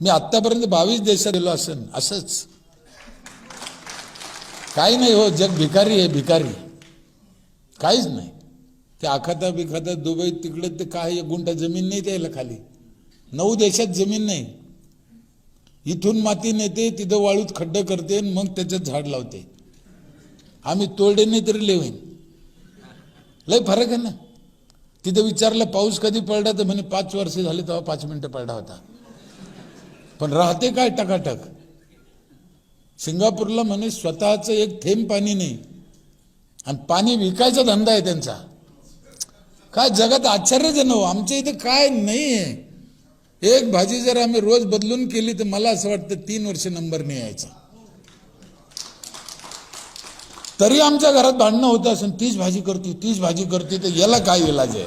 मी आतापर्यंत 22 देशात गेलो असेल, असंच काही नाही हो. जग भिकारी आहे, भिकारी, काहीच नाही. ते आखाता बिखाता दुबई तिकडे ते काय 1 गुंठा जमीन नाही द्यायला खाली. 9 देशात जमीन नाही. इथून माती नेते, तिथं वाळूत खड्डे करते, मग त्याच्यात झाड लावते. आम्ही तोडे नाही तरी लेवीन. लय फरक आहे ना. तिथं विचारलं पाऊस कधी पडला तर म्हणे 5 वर्ष झाले तेव्हा 5 मिनिटं पडला होता. पण राहते काय टकाटक. सिंगापूरला म्हणे स्वतःचं एक थेंब पाणी नाही आणि पाणी विकायचा धंदा आहे त्यांचा. काय जगात आश्चर्यजनक हो. आमच्या इथे काय नाही आहे. एक भाजी जर आम्ही रोज बदलून केली तर मला असं वाटतं 3 वर्ष नंबर नाही यायचा. तरी आमच्या घरात भांडणं होतं असं, तीच भाजी करते, तीच भाजी करते, तर याला काय इलाज आहे.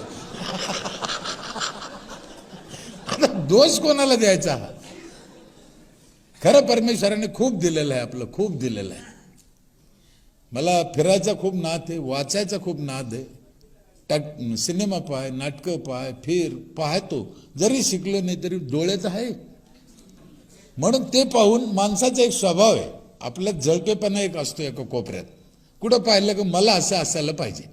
आता दोष कोणाला द्यायचा. खरं परमेश्वराने खूप दिलेलं आहे, आपलं खूप दिलेलं आहे. मला फिरायचा खूप नाद आहे, वाचायचा खूप नाद आहे. सिनेमा पाय, नाटकं पाय, फिर पाहतो. जरी शिकलो नाही तरी डोळ्याचं आहे. म्हणून ते पाहून माणसाचा एक स्वभाव आहे, आपल्यात जळपेपणा एक असतो एका कोपऱ्यात. कुठं पाहिलं की मला असं असायला पाहिजे.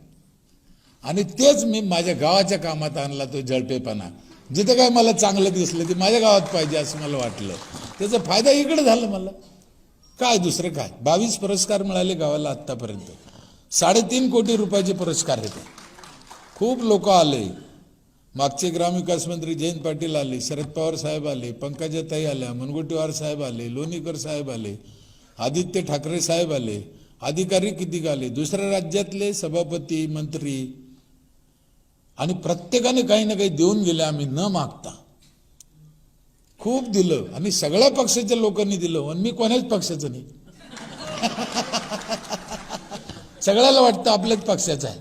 आणि तेच मी माझ्या गावाच्या कामात आणला, तो जळपेपणा. जिथं काय मला चांगलं दिसलं ते माझ्या गावात पाहिजे असं मला वाटलं. त्याचा फायदा इकडे झाला मला. काय दुसरं काय. 22 पुरस्कार मिळाले गावाला आत्तापर्यंत. 3.5 कोटी रुपयाचे पुरस्कार आहेत. खूप लोक आले. मागचे ग्रामविकास मंत्री जयंत पाटील आले, शरद पवार साहेब आले, पंकजाताई आल्या, मुनगंटीवार साहेब आले, लोणीकर साहेब आले, आदित्य ठाकरे साहेब आले, अधिकारी किती आले, दुसऱ्या राज्यातले सभापती, मंत्री, आणि प्रत्येकाने काही ना काही देऊन गेले. आम्ही न मागता खूप दिलं आणि सगळ्या पक्षाच्या लोकांनी दिलं. आणि मी कोणाच पक्षाचं नाही. सगळ्याला वाटतं आपल्याच पक्षाचं आहे.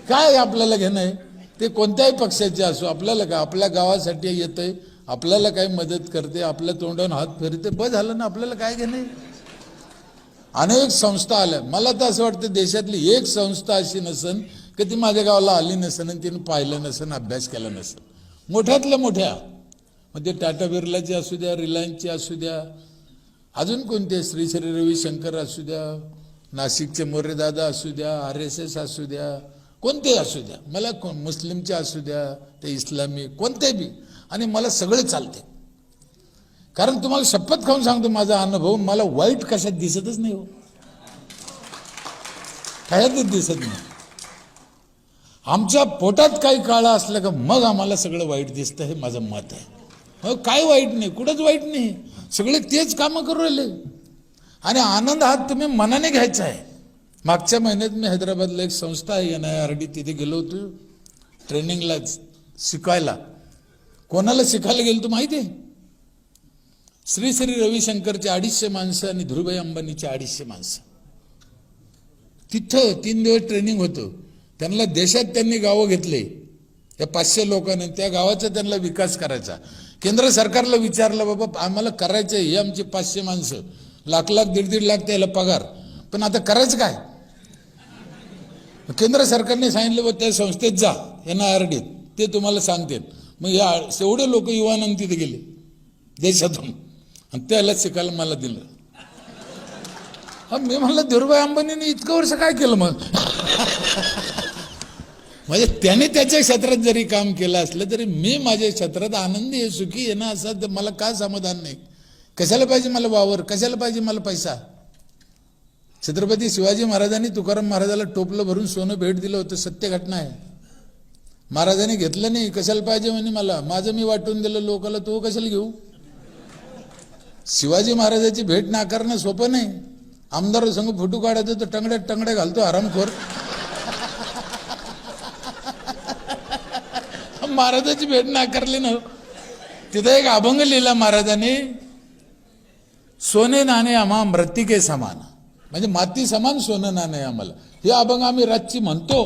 काय आपल्याला घेणं आहे ते कोणत्याही पक्षाचे असो. आपल्याला काय, आपल्या गावासाठी येतंय, आपल्याला काही मदत करते, आपल्या तोंडावर हात फिरते, बस झालं ना. आपल्याला काय घेणं आहे. अनेक संस्था आल्या. मला तर असं वाटतं देशातली एक संस्था अशी नसन की ती माझ्या गावाला आली नसन आणि तिने पाहिलं नसन, अभ्यास केला नसन. मोठ्यातल्या मोठ्या, मग ते टाटा बिर्लाची असू द्या, रिलायन्सची असू द्या, अजून कोणते, श्री श्री रविशंकर असू द्या, नाशिकचे मोरेदादा असू द्या, RSS असू द्या, कोणते असू द्या, मला मुस्लिमचे असू द्या, ते इस्लामी, कोणते बी, आणि मला सगळे चालते. कारण तुम्हाला शपथ खाऊन सांगतो, माझा अनुभव, मला वाईट कशात दिसतच नाही हो. कशातच दिसत नाही. आमच्या पोटात काही काळा असलं का मग आम्हाला सगळं वाईट दिसतं, हे माझं मत आहे. हो, काय वाईट नाही, कुठंच वाईट नाही. सगळे तेच कामं करू राहिले. आणि आनंद हा तुम्ही मनाने घ्यायचा आहे. मागच्या महिन्यात मी हैदराबादला एक संस्था आहे NIRD, तिथे गेलो होतो ट्रेनिंगला, शिकायला. कोणाला शिकायला गेलो तो माहिती आहे? श्री श्री रविशंकरचे 250 माणसं आणि धीरूभाई अंबानीचे 250 माणसं. तिथं 3 दिवस ट्रेनिंग होतं. त्यांना देशात त्यांनी गावं घेतले, त्या 500 लोकांनी. त्या गावाचा त्यांना विकास करायचा. केंद्र सरकारला विचारलं, बाबा आम्हाला करायचं आहे, हे आमचे 500 माणसं, लाख लाख 1.5 लाख त्याला पगार, पण आता करायचं काय. केंद्र सरकारने सांगितलं, बा त्या संस्थेत जा, NIRD, ते तुम्हाला सांगतील. मग या एवढे लोक युवानंद तिथे गेले देशातून, आणि त्याला शिकायला मला दिलं. मी म्हणलं, धीरूभाई अंबानीने इतकं वर्ष काय केलं मग. म्हणजे त्याने त्याच्या क्षेत्रात जरी काम केलं असलं तरी मी माझ्या क्षेत्रात आनंदी आहे, सुखी आहे ना. असं तर मला काय समाधान नाही. कशाला पाहिजे मला वावर, कशाला पाहिजे मला पैसा. छत्रपती शिवाजी महाराजांनी तुकाराम महाराजाला टोपलं भरून सोनं भेट दिलं होतं, सत्य घटना आहे. महाराजांनी घेतलं नाही, कशाला पाहिजे म्हणे मला, माझं मी वाटून दिलं लोकाला, तो कशाला घेऊ. शिवाजी महाराजाची भेट नाकारणं सोपं नाही. आमदार संग फोटो काढायचं तर टंगड्यात टंगड्या घालतो आरामखोर. महाराजाची भेट नाकारली ना. तिथं एक अभंग लिहिला महाराजांनी, सोने नाणे आम्हा मृत्तिके समान, म्हणजे माती समान सोनं नाणे आम्हाला. हे अभंग आम्ही रातची म्हणतो,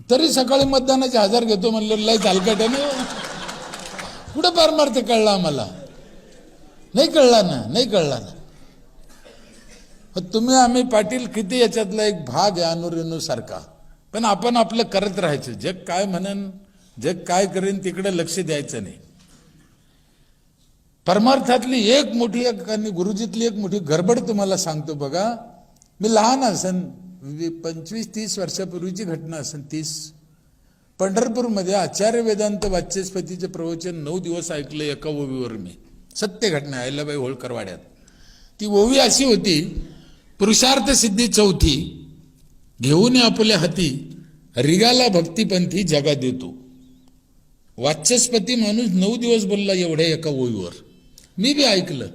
तरी सकाळी मतदानाचे 1000 घेतो म्हणलं. लय झालकटाने कुठं पारमार्थ कळला आम्हाला. नाही कळला ना, नाही कळला ना. तुम्ही आम्ही पाटील किती याच्यातला एक भाग आहे अनुरेणू सारखा. पण आपण आपलं करत राहायचं. जग काय म्हणन, जग काय करेन तिकडे लक्ष द्यायचं नाही. परमार्थातली एक मोठी आणि गुरुजीतली एक मोठी गडबड तुम्हाला सांगतो बघा. मी लहान असन 25-30 वर्षापूर्वीची घटना असेल 30. पंढरपूरमध्ये आचार्य वेदांत वाचस्पतीचे प्रवचन 9 दिवस ऐकले एका ओवीवर मी. सत्य घटना अहिल्याबाई होळकर वाड्यात. ती ओवी अशी होती, पुरुषार्थ सिद्धी चौथी घेऊन आपल्या हाती रिगाला भक्तिपंथी जगा देतो. वाचस्पती माणूस 9 दिवस बोलला एवढ्या एका ओवीवर. मी बी ऐकलं.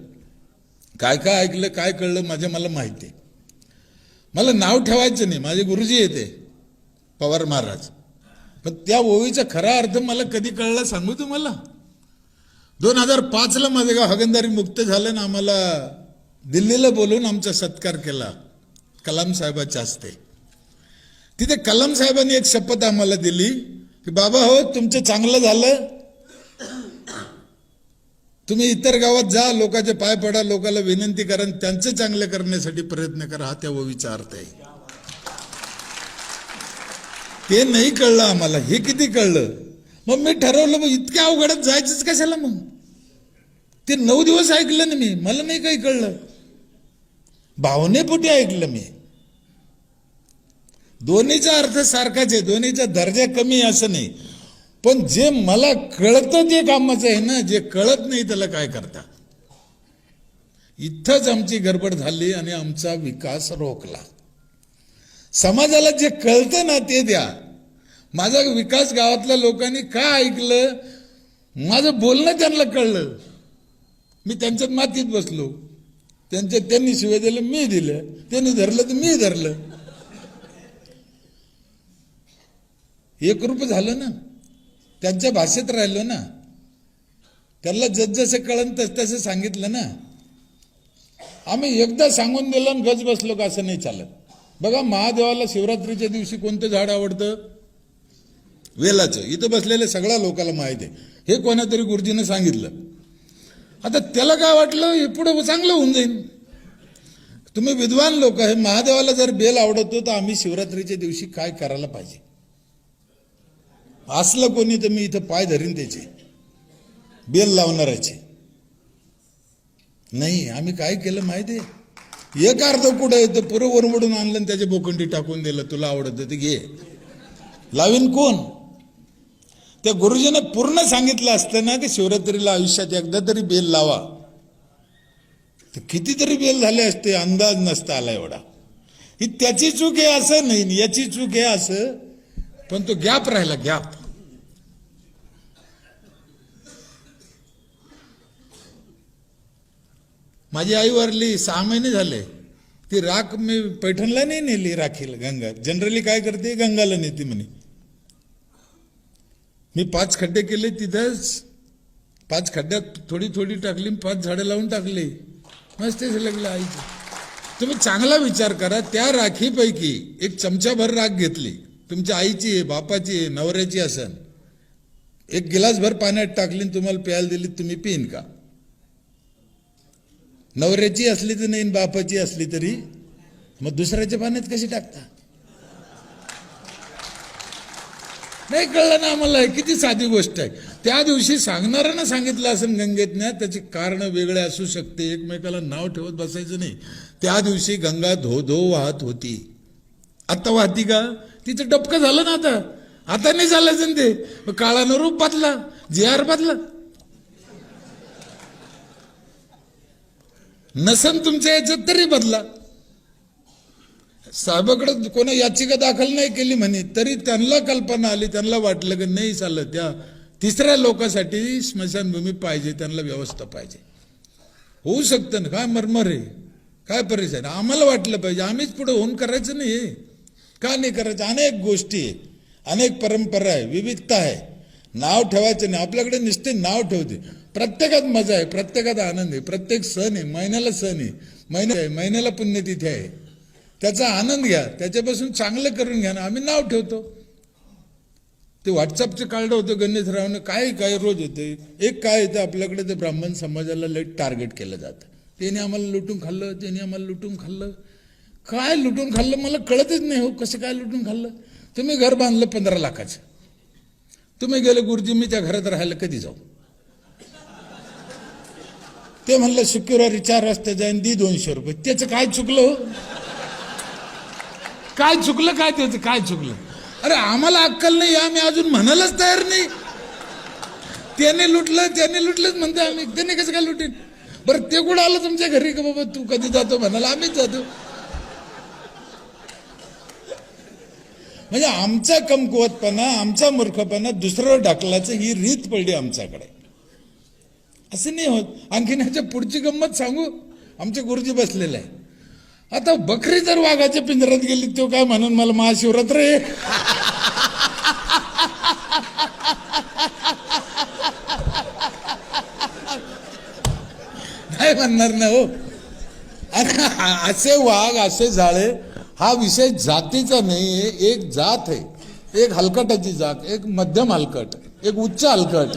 काय काय ऐकलं काय कळलं मला माहिती आहे. मला नाव ठेवायचं नाही, माझे गुरुजी येते पवार महाराज. पण त्या ओवीचा खरा अर्थ मला कधी कळला सांगू तुम्हाला. 2005ला माझं गाव हगंदारी मुक्त झालं ना, आम्हाला दिल्लीला बोलून आमचा सत्कार केला कलाम साहेबाच्या हस्ते. तिथे कलाम साहेबांनी एक शपथ आम्हाला दिली की बाबा हो तुमचं चांगलं झालं, तुम्ही इतर गावात जा, लोकांचे पाय पडा, लोकांना विनंती करा, त्यांचं चांगलं करण्यासाठी प्रयत्न करा. हा त्या ओवीचा अर्थ आहे. ते नाही कळलं आम्हाला, हे किती कळलं. मग मी ठरवलं मग इतक्या अवघडात जायचंच कशाला. मग ते 9 दिवस ऐकलं ना मी, मला नाही काही कळलं. भावनेपोटी ऐकलं मी. दोन्हीचा अर्थ सारखाच आहे, दोन्हीचा दर्जा कमी असं नाही. पण जे मला कळतं ते कामाचं आहे ना, जे कळत नाही त्याला काय करता. इथंच आमची गडबड झाली आणि आमचा विकास रोखला. समाजाला जे कळतं ना ते द्या. माझा विकास गावातल्या लोकांनी काय ऐकलं, माझं बोलणं त्यांना कळलं. मी त्यांच्यात मातीत बसलो. त्यांनी शिवाय दिलं मी दिलं, त्यांनी धरलं तर मी धरलं. एकरूप झालं ना, त्यांच्या भाषेत राहिलो ना, त्यांना जसं कळन तसं सांगितलं ना. आम्ही एकदा सांगून दिलं आणि गज बसलो का असं नाही चालत. बघा महादेवाला शिवरात्रीच्या दिवशी कोणतं झाड आवडतं? वेलाचं. इथं बसलेल्या सगळ्या लोकांना माहिती आहे. हे कोणातरी गुरुजीनं सांगितलं. आता त्याला काय वाटलं हे पुढे चांगलं होऊन जाईल. तुम्ही विद्वान लोक आहे, महादेवाला जर बेल आवडतो तर आम्ही शिवरात्रीच्या दिवशी काय करायला पाहिजे. असलं कोणी तर मी इथं पाय धरीन त्याचे, बेल लावणाराचे नाही. आम्ही काय केलं माहिती आहे, एक अर्ध कुठं येतं पुरं वरमडून आणलं आणि त्याचे बोकंडी टाकून दिलं. तुला आवडतं ते घे, लावीन कोण. त्या गुरुजीने पूर्ण सांगितलं असतं ना की शिवरात्रीला आयुष्यात एकदा तरी बेल लावा, तर कितीतरी बेल झाले असते, अंदाज नसता आला एवढा. ही त्याची चूक आहे असं नाही, याची चूक आहे असं. पण तो गॅप राहिला, गॅप. माझी आई वारली 6 महिने झाले. ती राख मी पैठणला नाही नेली राखीला. गंगा जनरली काय करते, गंगाला नेते म्हणे. मी 5 खड्डे केले तिथंच. 5 खड्ड्यात थोडी थोडी टाकली, 5 झाडं लावून टाकली. मस्त लागलं आईचं. तुम्ही चांगला विचार करा. त्या राखीपैकी एक चमचाभर राख घेतली, तुमच्या आईची आहे, बापाची आहे, नवऱ्याची असन, एक गिलासभर पाण्यात टाकली, तुम्हाला प्यायला दिली, तुम्ही पिन का? नवऱ्याची असली तर नाही, बापाची असली तरी. मग दुसऱ्याच्या पाण्यात कशी टाकता? नाही कळलं ना आम्हाला. किती साधी गोष्ट आहे. त्या दिवशी सांगणाऱ्यानं सांगितलं असेल गंगेतनं, त्याची कारण वेगळे असू शकते. एकमेकाला नाव ठेवत बसायचं नाही. त्या दिवशी गंगा धो धो वाहत होती. आता वाहती का? तिचं डबकं झालं ना. आता नाही झालं ते. काळानं रूप बदला, JR बदला. नसन तुमच्या याच्यात तरी बदला. साहेबाकडे कोणा याचिका दाखल नाही केली म्हणे, तरी त्यांना कल्पना आली, त्यांना वाटलं की नाही चाललं, त्या 3ऱ्या लोकांसाठी स्मशानभूमी पाहिजे, त्यांना व्यवस्था पाहिजे. होऊ शकतं ना, काय मरमर आहे, काय परेशान. आम्हाला वाटलं पाहिजे, आम्हीच पुढे होऊन करायचं नाही. का नाही करायचं? अनेक गोष्टी आहे, अनेक परंपरा आहे, विविधता आहे. नाव ठेवायचं नाही. आपल्याकडे नुसते नाव ठेवते. प्रत्येकात मजा आहे, प्रत्येकात आनंद आहे, प्रत्येक सण आहे, महिन्याला सण आहे, महिन्याला पुण्यतिथी आहे. त्याचा आनंद घ्या, त्याच्यापासून चांगलं करून घ्या ना. आम्ही नाव ठेवतो. ते व्हॉट्सअपचं कार्ड होतं गणेशरावनं, काय काय रोज होते. एक काय येतं आपल्याकडे, ते ब्राह्मण समाजाला लई टार्गेट केलं जातं. त्याने आम्हाला लुटून खाल्लं, त्याने आम्हाला लुटून खाल्लं. काय लुटून खाल्लं मला कळतच नाही हो. कसं काय लुटून खाल्लं? तुम्ही घर बांधलं 15 लाखाचं, तुम्ही गेले गुरुजी मी त्या घरात राहायला कधी जाऊ? ते म्हणलं शुक्रवारी 4 वाजता जाईन, दी 200 रुपये. त्याचं काय चुकलं हो? काय चुकलं? काय त्याचं काय चुकलं? अरे आम्हाला अक्कल नाही, आम्ही अजून म्हणायलाच तयार नाही. त्याने लुटलंच म्हणते आम्ही. त्याने कसं काय लुटेन? बरं ते कुठं आलं तुमच्या घरी का बाबा तू कधी जातो म्हणाला? आम्हीच जातो. म्हणजे आमचा कमकुवतपणा, आमचा मूर्खपणा दुसऱ्यावर ढकलायचं ही रीत पडली आमच्याकडे. असं नाही होत. आणखीन ह्याच्या पुढची गंमत सांगू. आमचे गुरुजी बसलेले आहे. आता बकरी जर वाघाच्या पिंजऱ्यात गेली तो काय म्हणून मला महाशिवरात्र आहे नाही म्हणणार ना हो. असे वाघ, असे झाळे, हा विषय जातीचा नाही आहे. एक जात आहे, एक हलकटाची जात, एक मध्यम हलकट, एक उच्च हलकट,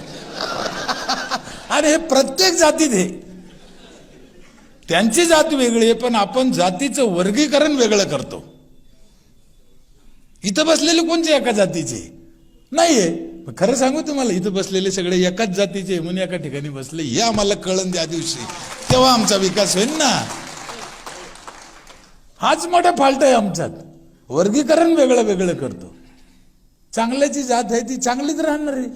आणि हे प्रत्येक जातीत आहे. त्यांची जात वेगळी आहे, पण आपण जातीचं वर्गीकरण वेगळं करतो. इथं बसलेले कोणते एका जातीचे नाहीये. खरं सांगू तुम्हाला, इथं बसलेले सगळे एकाच जातीचे म्हणून एका ठिकाणी बसले, हे आम्हाला कळण त्या दिवशी, तेव्हा आमचा विकास होईल ना. हाच मोठा फाल्ट आहे आमच्यात. वर्गीकरण वेगळं वेगळं करतो. चांगल्याची जात आहे ती चांगलीच राहणार आहे.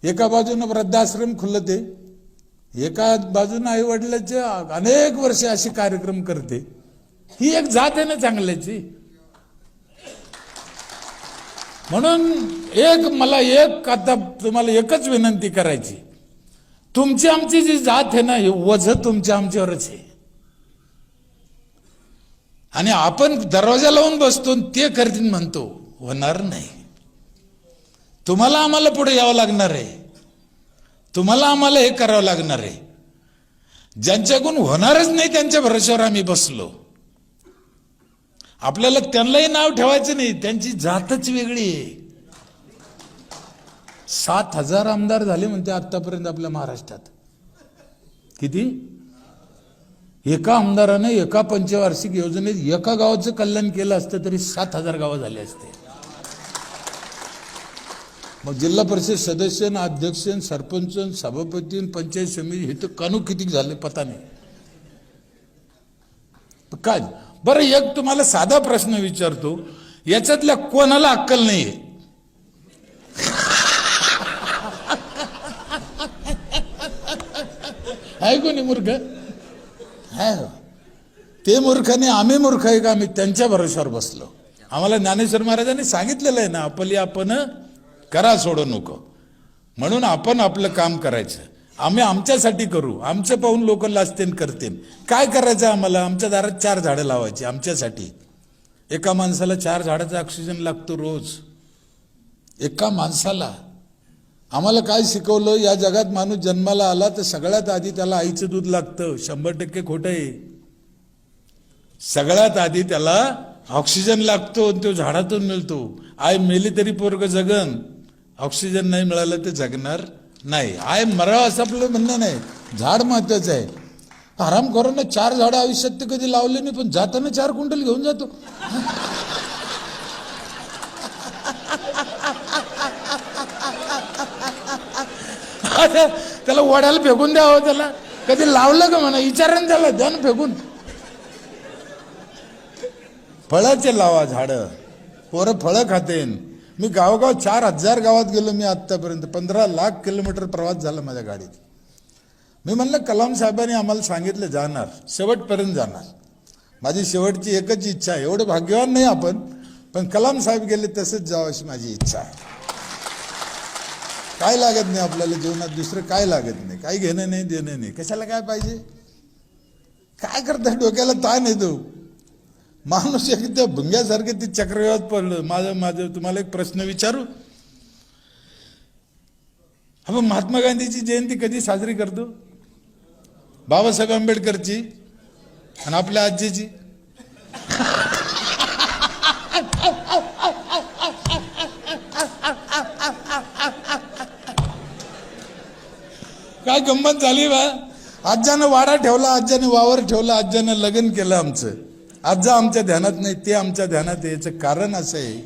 एका बाजूनं वृद्धाश्रम खुलते, एका बाजूनं आई वडिलांचे अनेक वर्षे असे कार्यक्रम करते. ही एक जात आहे ना चांगल्याची. म्हणून आता तुम्हाला एकच विनंती करायची, तुमची आमची जी जात आहे ना, हे वझ तुमच्या आमच्यावरच आहे. आणि आपण दरवाजा लावून बसतो ते करतील म्हणतो, होणार नाही. तुम्हाला आम्हाला पुढे यावं लागणार आहे. तुम्हाला आम्हाला हे करावं लागणार आहे. ज्यांच्याकडून होणारच नाही त्यांच्या भरोश्यावर आम्ही बसलो. आपल्याला त्यांनाही नाव ठेवायचं नाही, त्यांची जातच वेगळी आहे. 7,000 आमदार झाले म्हणते आतापर्यंत आपल्या महाराष्ट्रात. किती? एका आमदाराने एका पंचवार्षिक योजनेत एका गावाचं कल्याण केलं असतं तरी 7,000 गावं झाले असते. मग जिल्हा परिषद सदस्य, अध्यक्ष, सरपंच, सभापती, पंचायत समिती, हे तर कानू किती झाले पता नाही. काय बरं, एक तुम्हाला साधा प्रश्न विचारतो, याच्यातल्या कोणाला अक्कल नाहीये? आहे कोणी मूर्ख? आहे. ते मूर्ख नाही, आम्ही मूर्ख आहे का? आम्ही त्यांच्या भरोश्यावर बसलो. आम्हाला ज्ञानेश्वर महाराजांनी सांगितलेलं आहे ना, आपली आपण करा, सोडू नको. म्हणून आपण आपलं काम करायचं. आम्ही आमच्यासाठी करू. आमचं पाहून लोक लाजतेन करतील. काय करायचं आम्हाला? आमच्या दारात 4 झाडं लावायची आमच्यासाठी. एका माणसाला 4 झाडाचा ऑक्सिजन लागतो रोज. एका माणसाला. आम्हाला काय शिकवलं? या जगात माणूस जन्माला आला तर सगळ्यात आधी त्याला आईचं दूध लागतं. 100% खोटं आहे. सगळ्यात आधी त्याला ऑक्सिजन लागतो, तो झाडातून मिळतो. आई मेली तरी पोरग जगन, ऑक्सिजन नाही मिळालं तर जगणार नाही. आय मराव असं आपलं म्हणणं नाही. झाड महत्वाचं आहे. आरामखोरांना 4 झाडं आयुष्यात ते कधी लावले नाही, पण जाताना 4 क्विंटल घेऊन जातो. त्याला वड्याला फेकून द्यावं. त्याला कधी लावलं का म्हणा, विचारा त्याला, द्या ना फेकून. फळाचे लावा झाडं, पोरं फळं खातेन. मी गावोगाव 4,000 गावात गेलो मी आतापर्यंत. 15 लाख किलोमीटर प्रवास झाला माझ्या गाडीत. मी म्हणलं कलाम साहेबांनी आम्हाला सांगितलं जाणार, शेवटपर्यंत जाणार. माझी शेवटची एकच इच्छा आहे. एवढं भाग्यवान नाही आपण, पण कलाम साहेब गेले तसंच जावं अशी माझी इच्छा आहे. काय लागत नाही आपल्याला जीवनात, दुसरं काय लागत नाही. काही घेणं नाही, देणं नाही. कशाला काय पाहिजे? काय करता? डोक्याला ताण येतो. माणूस एकदम भुंग्यासारखे ते चक्रव्यूहात पडलं. माझं तुम्हाला एक प्रश्न विचारू. आपण महात्मा गांधीची जयंती कधी साजरी करतो? बाबासाहेब आंबेडकरची आणि आपल्या आजीची. काय गंमत झाली बा. आज्यानं वाडा ठेवला, आज्याने वावर ठेवला, आज्यानं लग्न केलं आमचं. आजा आमच्या ध्यानात नाही, ते आमच्या ध्यानात यायचं कारण असं आहे,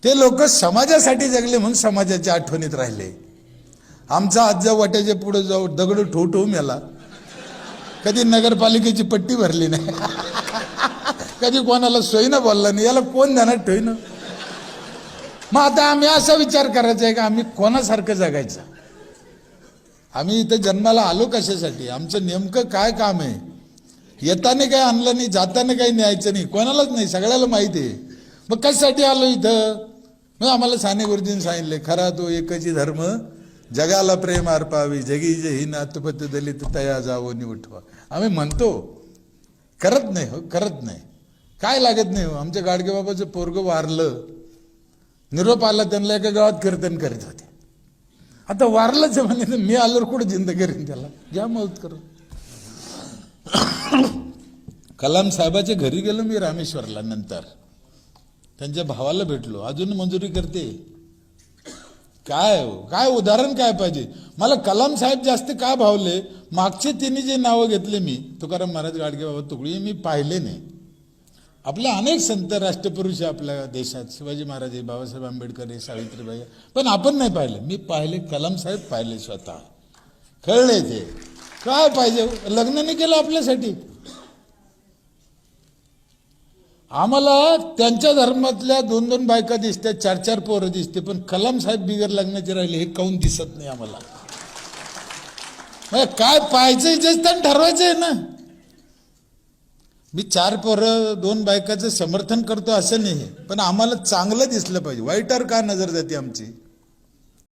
ते लोक समाजासाठी जगले म्हणून समाजाच्या आठवणीत राहिले. आमचा आजा वाट्याच्या पुढे जाऊ दगड ठोठवू मेला, कधी नगरपालिकेची पट्टी भरली नाही, कधी कोणाला सोयीनं बोलला नाही, याला कोण ध्यानात ठेवणं. मग आता आम्ही असा विचार करायचा आहे का आम्ही कोणासारखं जगायचं. आम्ही इथं जन्माला आलो कशासाठी, आमचं नेमकं काय काम आहे. येताना काही आणलं नाही, जाताना काही न्यायचं नाही, कोणालाच नाही, सगळ्याला माहिती आहे. मग कशासाठी आलो इथं. मग आम्हाला साने गुरुजींनी सांगितले, खरा तो एकची धर्म जगाला प्रेम अर्पावी, जगी जही नातपत दलित तया जावो निवठवा. आम्ही म्हणतो, करत नाही हो, करत नाही. काय लागत नाही हो. आमच्या गाडगे बाबाचं पोरगं वारलं, निरोप आला, त्यांना एका गावात कीर्तन करीत होते. आता वारलंच म्हणे, मी आल्यावर कुठं जिंद करीन त्याला, घ्या मौत करून. कलाम साहेबाच्या घरी गेलो मी रामेश्वरला, नंतर त्यांच्या भावाला भेटलो, अजून मंजुरी करते. काय उदाहरण काय पाहिजे मला. कलाम साहेब जास्त का भावले, मागचे तिन्ही जे नावं घेतले मी, तुकाराम महाराज, गाडगे बाबा, तुकडी, मी पाहिले नाही. आपल्या अनेक संत राष्ट्रपुरुष आपल्या देशात, शिवाजी महाराज, बाबासाहेब आंबेडकर, सावित्रीबाई, पण आपण नाही पाहिलं. मी पाहिले, कलाम साहेब पाहिले, स्वतः कळले ते काय पाहिजे. लग्न नाही केलं आपल्यासाठी. आम्हाला त्यांच्या धर्मातल्या 2-2 बायका दिसतात, 4-4 पोरं दिसते, पण कलाम साहेब बिगर लग्नाचे राहिले हे काऊन दिसत नाही आम्हाला. काय पाहायचं इच्छित ठरवायचंय ना. मी 4 पोरं 2 बायकाचं समर्थन करतो असं नाही, पण आम्हाला चांगलं दिसलं पाहिजे. वाईटावर का नजर जाते आमची.